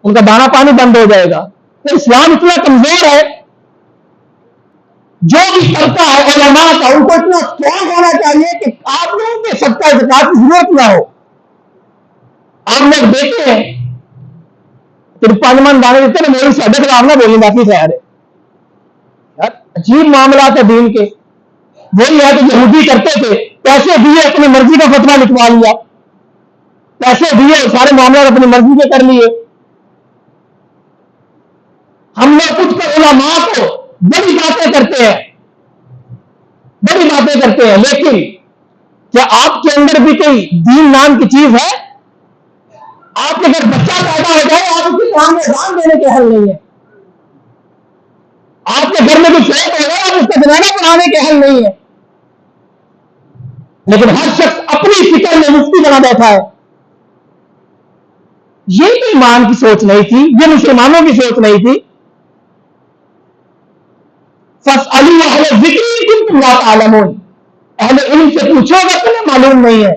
ان کا دانا پانی بند ہو جائے گا. تو اسلام اتنا کمزور ہے، جو بھی کرتا ہے علماء کا ان کو اتنا اسٹرانگ ہونا چاہیے کہ آپ لوگوں کے صدقہ زکات کی ضرورت نہ ہو. آپ لوگ دیکھتے ہیں پھر پانچمان دانے دیتے نا، میری صدق آپ نہ بولیں باقی خیر ہے. عجیب معاملات ہے دین کے. وہی ہے کہ یہودی کرتے تھے، پیسے دیے اپنی مرضی کا فتویٰ لکھوا لیا، پیسے دیے سارے معاملات اپنی مرضی کے کر لیے. ہم لوگ کچھ کر علماء کو بڑی باتیں کرتے ہیں، بڑی باتیں کرتے ہیں، لیکن کیا آپ کے اندر بھی کوئی دین نام کی چیز ہے؟ آپ کے گھر بچہ پیدا ہو جائے آپ اس کے کام میں دان دینے کے حل نہیں ہے. آپ کے گھر میں کوئی فوت ہو جائے آپ اس کا جنازہ پڑھانے کے حل نہیں ہے. لیکن ہر شخص اپنی فکر میں مفتی بنا بیٹھا ہے. یہ تو ایمان کی سوچ نہیں تھی، یہ مسلمانوں کی سوچ نہیں تھی. فَاسْأَلُوا أَهْلَ الذِّكْرِ إِن كُنتُمْ لَا تَعْلَمُونَ. اہل علم سے پوچھو گا تمہیں معلوم نہیں ہے.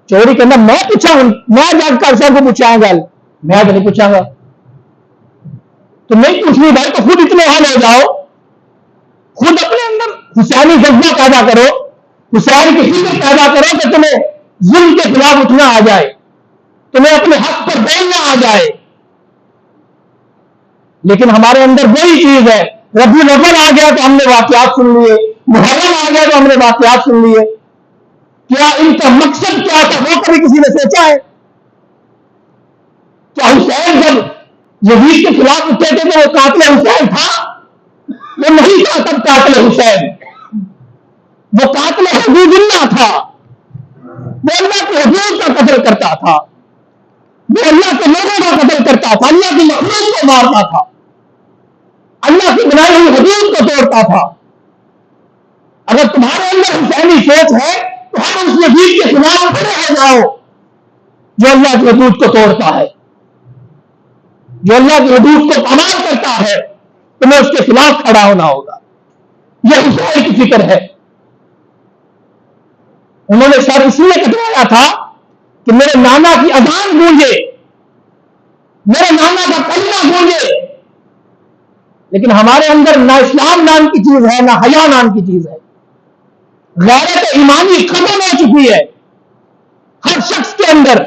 چوری کرنا میں پوچھا ہوں، میں جا کر سب کو پوچھا گل، میں تو نہیں پوچھا گا. تو نہیں پوچھنی بھائی تو خود اتنے حل ہو جاؤ، خود اپنے اندر حسینی جذبہ پیدا کرو، حسین کی فکر پیدا کرو کہ تمہیں ظلم کے خلاف اٹھنا آ جائے، تمہیں اپنے حق پر بولنا آ جائے. لیکن ہمارے اندر وہی چیز ہے، ربیع الاول آ گیا تو ہم نے واقعات سن لیے، محرم آ گیا تو ہم نے واقعات سن لیے. کیا ان کا مقصد کیا تھا وہ کبھی کسی نے سوچا ہے؟ کیا حسین جب یزید کے خلاف اٹھے تھے تو وہ قاتل حسین تھا؟ وہ نہیں تھا تب قاتل حسین، وہ قاتل حدود اللہ تھا. وہ اللہ کے حدود کا قتل کرتا تھا، وہ اللہ کے لوگوں کا قتل کرتا تھا، اللہ کی مخلوق کو مارتا تھا، اللہ کی بنائی ہوئی حدود کو توڑتا تھا. اگر تمہارے اندر حسینی سوچ ہے تو ہم اس یزید کے خلاف کھڑے ہو جاؤ جو اللہ کی حدود کو توڑتا ہے، جو اللہ کی حدود کو پامال کرتا ہے. تمہیں اس کے خلاف کھڑا ہونا ہوگا. یہ حسین کی فکر ہے. انہوں نے سر اس لیے کٹوایا تھا کہ میرے نانا کی اذان گونجے، میرے نانا کا کلمہ گونجے. لیکن ہمارے اندر نہ اسلام نام کی چیز ہے، نہ حیا نام کی چیز ہے. غیرت ایمانی ختم ہو چکی ہے ہر شخص کے اندر.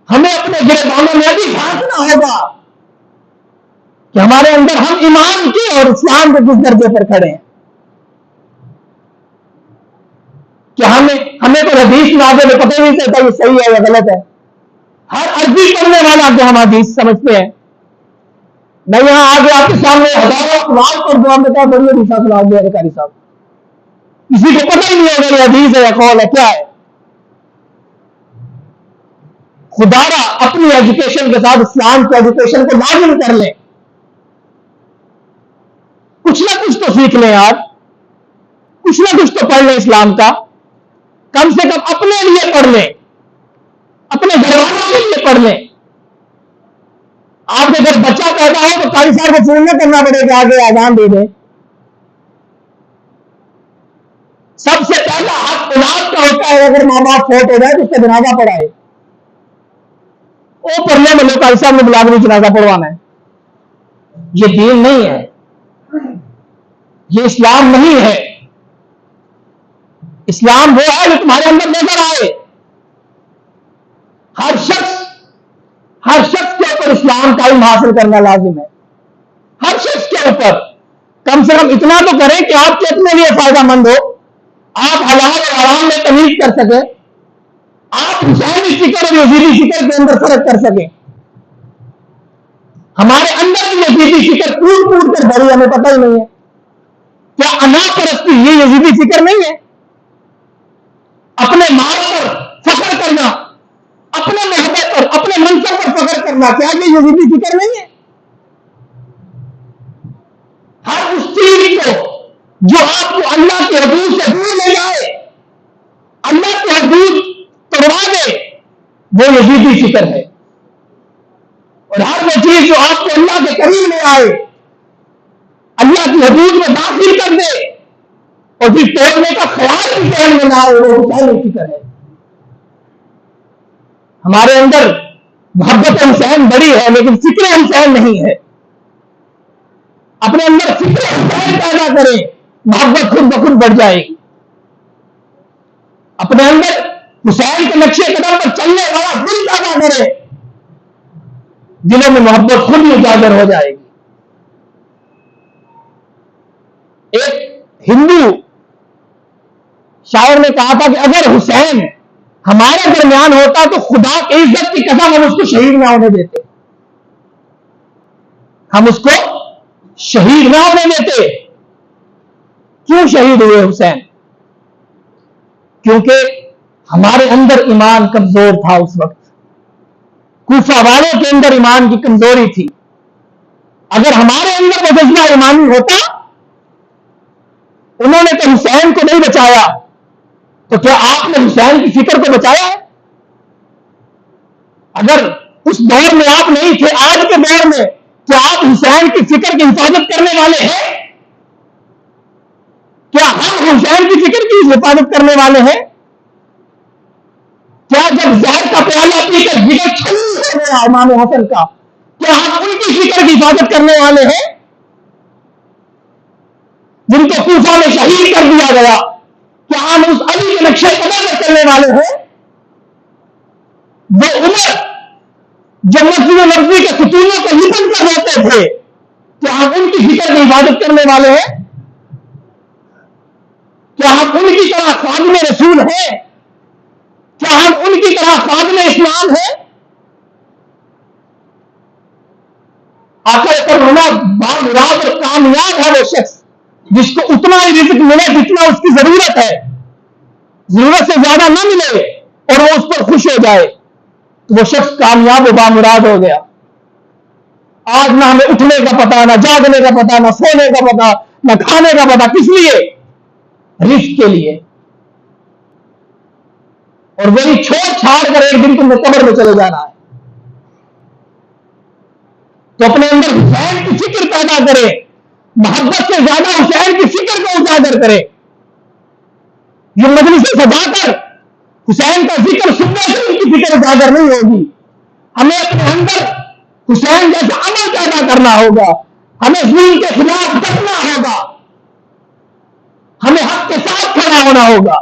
ہمیں اپنے گربانوں میں بھی جھانکنا ہوگا کہ ہمارے اندر ہم ایمان کے اور اسلام کے کس درجے پر کھڑے ہیں. کہ ہمیں تو حدیث نازل میں پتہ نہیں چلتا یہ صحیح ہے یا غلط ہے. ہر عربی پڑھنے والا جو ہم حدیث سمجھتے ہیں، میں یہاں آگے آپ کے سامنے ہزاروں اقوال پر دعا میں کہا بڑی حدیث سنا دیا قاری صاحب، کسی کو پتہ ہی نہیں ہوگا یہ حدیث ہے یا قول ہے کیا ہے. خدا را اپنی ایجوکیشن کے ساتھ اسلام کی ایجوکیشن کو لازم کر لیں. کچھ نہ کچھ تو سیکھ لیں یار، کچھ نہ کچھ تو پڑھ لیں اسلام کا. کم سے کم اپنے لیے پڑھ لیں، اپنے گھر والوں کے لیے پڑھ لیں. آپ کے گھر بچہ پیدا ہو تو قاری صاحب کو فون نہ کرنا پڑے کہ آگے اذان دے دیں. سب سے پہلا حق اولاد کا ہوتا ہے اگر ماں باپ فوت ہو جائے تو اس کا جنازہ پڑھائے. وہ پڑھنے میں قاری صاحب نے بلا کے جنازہ پڑھوانا ہے. یہ دین نہیں ہے, یہ اسلام نہیں ہے. اسلام وہ ہے جو تمہارے اندر نظر آئے. ہر شخص کے اوپر اسلام کا علم حاصل کرنا لازم ہے. ہر شخص کے اوپر کم سے کم اتنا تو کریں کہ آپ کے اپنے لیے فائدہ مند ہو, آپ حلال اور حرام میں تمیز کر سکیں, آپ حسینی فکر اور یزیدی فکر کے اندر فرق کر سکیں. ہمارے اندر بھی یزیدی فکر ٹوٹ کر بھری, ہمیں پتہ ہی نہیں ہے. کیا انا پرستی یہ یزیدی فکر نہیں ہے؟ اپنے مال پر فخر کرنا, اپنے محبت پر, اپنے منصب پر فخر کرنا, کیا یہ یزیدی فکر نہیں ہے؟ ہر اس چیز کو جو آپ کو اللہ کے حدود سے دور لے جائے, اللہ کے حدود توڑا دے, وہ یزیدی فکر ہے. اور ہر وہ چیز جو آپ کو اللہ کے قریب لے آئے, اللہ کی حدود میں داخل کر دے اور پھر توڑنے کا خیال بھی ذہن میں نہ آئے, وہ حسینی فکر ہے. ہمارے اندر محبت حسین بڑی ہے لیکن فکر حسین نہیں ہے. اپنے اندر فکر حسین پیدا کریں, محبت خود بخود بڑھ جائے گی. اپنے اندر حسین کے نقشے قدم پر چلنے والا دل پیدا کرے, دلوں میں محبت خود ہی اجاگر ہو جائے گی. ایک ہندو شاعر نے کہا تھا کہ اگر حسین ہمارے درمیان ہوتا تو خدا کی عزت کی قسم ہم اس کو شہید نہ ہونے دیتے, ہم اس کو شہید نہ ہونے دیتے. کیوں شہید ہوئے حسین؟ کیونکہ ہمارے اندر ایمان کمزور تھا. اس وقت کوفہ والوں کے اندر ایمان کی کمزوری تھی. اگر ہمارے اندر وہ جذبہ ایمانی ہوتا, انہوں نے تو حسین کو نہیں بچایا, تو کیا آپ نے حسین کی فکر کو بچایا ہے؟ اگر اس دور میں آپ نہیں تھے, آج کے دور میں کیا آپ حسین کی فکر کی حفاظت کرنے والے ہیں؟ کیا ہم حسین کی فکر کی حفاظت کرنے والے ہیں؟ کیا جب زہر کا پیالہ پی کر جگر چھلنی ہو گیا امام حسن کا, کیا ہم ان کی فکر کی حفاظت کرنے والے ہیں جن کو کوفہ میں شہید کر دیا گیا؟ کیا ہم اس علی کے نقشے قدم میں چلنے والے ہیں؟ وہ عمر جو مسجد نبوی کے ستونوں کو لپٹ کر روتے تھے, کیا ہم ان کی فکر کی حفاظت کرنے والے ہیں؟ کیا ہم ان کی طرح خادم رسول ہیں؟ کیا ہم ان کی طرح خادم اسلام ہیں؟ آقا کرنا بامراد اور کامیاب ہے وہ شخص جس کو اتنا ہی رزق ملے جتنا اس کی ضرورت ہے, ضرورت سے زیادہ نہ ملے اور وہ اس پر خوش ہو جائے, تو وہ شخص کامیاب و بامراد ہو گیا. آج نہ ہمیں اٹھنے کا پتا, نہ جاگنے کا پتا, نہ سونے کا پتا, نہ کھانے کا پتا. کس لیے؟ رزق کے لیے. اور وہی چھوڑ چھاڑ کر ایک دن تم نے قبر میں چلے جانا ہے. تو اپنے اندر حسین کی فکر پیدا کرے, محبت سے زیادہ حسین کی فکر کو اجاگر کرے. یہ مجلس سجا کر حسین کا ذکر سننے سے ان کی فکر اجاگر نہیں ہوگی. ہمیں اپنے اندر حسین جیسا عمل پیدا کرنا ہوگا. ہمیں ظلم کے خلاف ڈٹنا ہوگا, ہمیں حق کے ساتھ کھڑا ہونا ہوگا.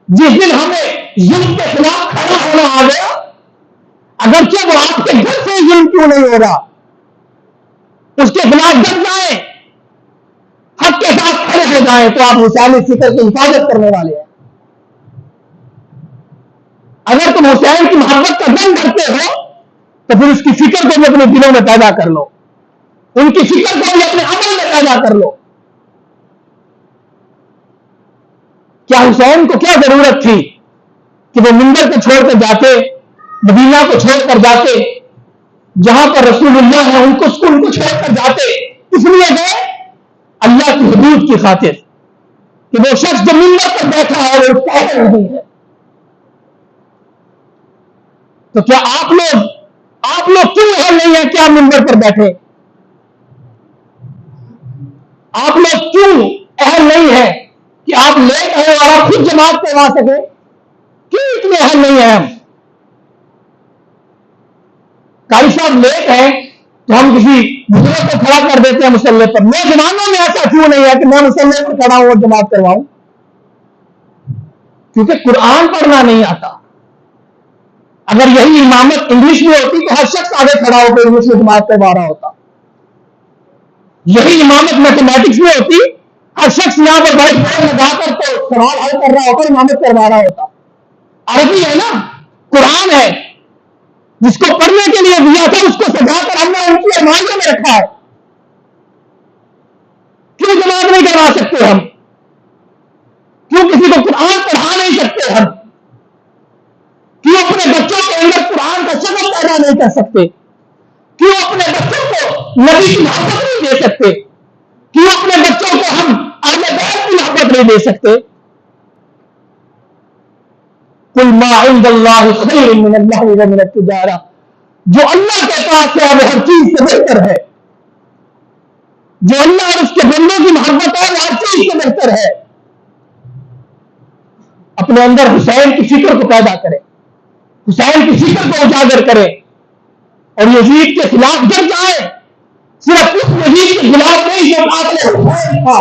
جس دن ہمیں ظلم کے خلاف کھڑا ہونا آ گیا, اگرچہ وہ آپ کے گھر سے ظلم کیوں نہیں ہو رہا, اس کے خلاف ڈٹ جائیں, حق کے ساتھ کھڑے ہو جائیں, تو آپ حسینی فکر کی حفاظت کرنے والے ہیں. اگر تم حسین کی محبت کا دم کرتے ہو تو پھر اس کی فکر کو بھی اپنے دلوں میں پیدا کر لو, ان کی فکر کو بھی اپنے عمل میں پیدا کر لو. کیا حسین کو کیا ضرورت تھی کہ وہ منبر کو چھوڑ کر جاتے, مدینہ کو چھوڑ کر جاتے, جہاں پر رسول اللہ ہے ان کو چھوڑ کر جاتے؟ اس لیے گئے اللہ کی حدود کی خاطر کہ وہ شخص جو منبر پر بیٹھا ہے وہ کافر نہیں ہے. تو کیا آپ لوگ آپ لوگ کیوں اہل نہیں ہیں کہ آپ منبر پر بیٹھے؟ آپ لوگ کیوں اہل نہیں ہیں کہ آپ لیٹ ہیں اور آپ خود جماعت کروا سکے؟ کیوں اتنے اہل نہیں ہیں ہم؟ قاری صاحب لیٹ ہیں تو ہم کسی بزرگ کو کھڑا کر دیتے ہیں مسلح پر. نوجوانوں میں ایسا کیوں نہیں ہے کہ میں مسلح پر کھڑا ہوں اور جماعت کرواؤں؟ کیونکہ قرآن پڑھنا نہیں آتا. اگر یہی امامت انگلش میں ہوتی تو ہر شخص آگے کھڑا ہو کر انگلش میں جماعت کروا رہا ہوتا. یہی امامت میتھمیٹکس میں ہوتی ہر شخص یہاں پر بیٹھ کر لگا کر تو سوال حل کر رہا ہوتا، امامت کروا رہا ہوتا. عربی ہے نا، قرآن ہے، جس کو پڑھنے کے لیے دیا تھا اس کو سجا کر ہم نے ان کی امانتوں میں رکھا ہے. کیوں جماعت نہیں کروا سکتے ہم؟ کیوں کسی کو قرآن پڑھا نہیں سکتے ہم؟ کیوں اپنے بچوں کے اندر قرآن کا شغف پیدا نہیں کر سکتے؟ کیوں اپنے بچوں کو نبی کی محبت نہیں دے سکتے؟ کیوں اپنے بچوں کو ہم اہل بیت کی محبت نہیں دے سکتے؟ قل ما عند اللہ خیر من اللہو ومن التجارہ، جو اللہ کے پاس ہے وہ ہر چیز سے بہتر ہے. جو اللہ اور اس کے بندوں کی محبت ہے وہ ہر چیز سے بہتر ہے. اپنے اندر حسین کی فکر کو پیدا کرے، حسین کی فکر کو اجاگر کرے اور یزید کے خلاف جب جائے. صرف اس یزید کے خلاف نہیں جو قاتل حسین تھا،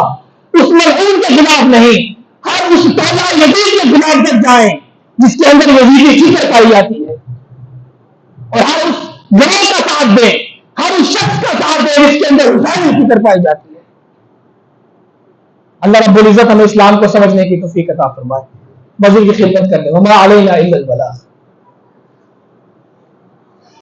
اس ملعون کے خلاف نہیں، ہر اس پہلا یزید کے خلاف جب جائیں جس کے اندر یزیدی فکر پائی جاتی ہے، اور ہر اس گروہ کا ساتھ دیں، ہر اس شخص کا ساتھ دیں جس کے اندر حسین کی فکر پائی جاتی ہے. اللہ رب العزت ہمیں اسلام کو سمجھنے کی توفیق عطا فرمائے. مزید کی خدمت کر دیں. وما علینا الا البلاغ.